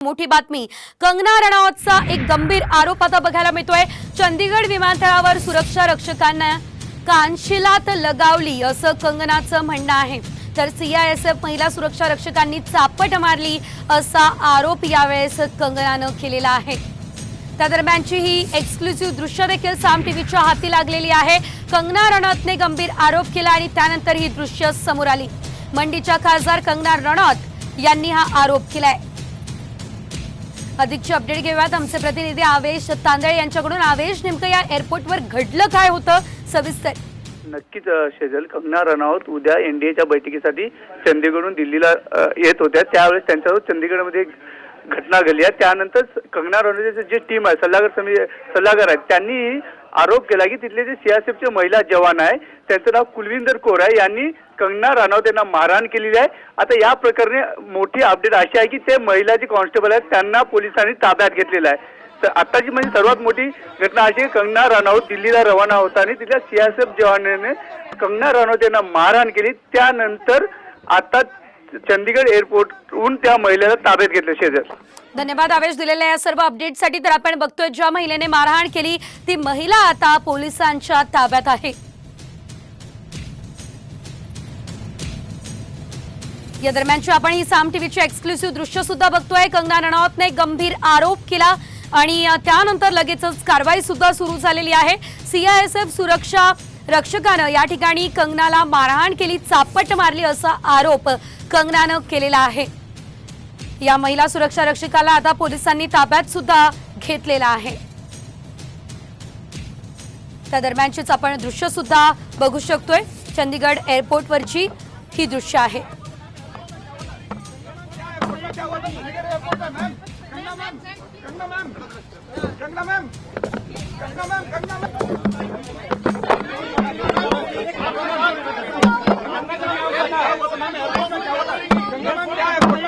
मोठी बातमी, कंगना रनौतचा एक गंभीर आरोप आता बघायला मिळतोय। चंदीगड विमानतळावर सुरक्षा रक्षकांना कानशिलात लगावली असं कंगनाचं म्हणणं आहे। तर सीआयएसएफ महिला सुरक्षा रक्षकांनी चापट मारली असा आरोप यावेळेस कंगनानं केलेला आहे। त्या दरम्यानची ही एक्सक्लुसिव्ह दृश्य देखील साम टीव्हीच्या हाती लागलेली आहे। कंगना रनौतने गंभीर आरोप केला आणि त्यानंतर ही दृश्य समोर आली। मंडीच्या खासदार कंगना रनौत यांनी हा आरोप केलाय। अधिकची अपडेट घेऊयात आमचे प्रतिनिधी आवेश तांदळे यांच्याकडून। आवेश, नेमकं या एअरपोर्टवर घडलं काय होतं सविस्तर? नक्कीच शेजल, कंगना रनौत उद्या एनडीएच्या बैठकीसाठी चंदीगडहून दिल्लीला येत होत्या। त्यावेळेस त्यांच्यावर चंदीगडमध्ये एक घटना घडली आहे। त्यानंतर कंगना रनौतची जी टीम आहे, सल्लागार आहेत, त्यांनी आरोप केला की तिथले जे सीआरपीएफचे महिला जवान आहे त्यांचं नाव कुलविंदर कौर आहे, यांनी कंगना रनौत यांना मारहाण केलेली आहे। आता या प्रकरणी मोठी अपडेट अशी आहे की ते महिला जी कॉन्स्टेबल आहेत त्यांना पोलिसांनी ताब्यात घेतलेलं आहे। तर आताची म्हणजे सर्वात मोठी घटना अशी, कंगना रनौत दिल्लीला रवाना होताना तिथल्या सीआरपीएफ जवानाने कंगना रनौत यांना मारहाण केली। त्यानंतर आता चंदीगड एअरपोर्टहून त्या महिलेला ताब्यात घेतलं। शेजल, धन्यवाद आवेश दिलेल्या या सर्व अपडेटसाठी। तर आपण बघतोय ज्या महिलेने मारहाण केली ती महिला आता पोलिसांच्या ताब्यात आहे। या दरम्यानची आपण ही साम टीव्हीची एक्सक्लुसिव्ह दृश्य सुद्धा बघतोय। कंगना रनौतने गंभीर आरोप केला आणि त्यानंतर लगेचच कारवाई सुद्धा सुरू झालेली आहे। सीआयएसएफ सुरक्षा रक्षकानं या ठिकाणी कंगनाला मारहाण केली, चापट मारली असा आरोप कंगनानं केलेला आहे। या महिला सुरक्षा रक्षकाला आता पोलिसांनी ताब्यात सुद्धा घेतलेला आहे। त्या दरम्यानचीच आपण दृश्य सुद्धा बघू शकतोय। चंदीगड एअरपोर्टवरची ही दृश्य आहे। कंगना मैम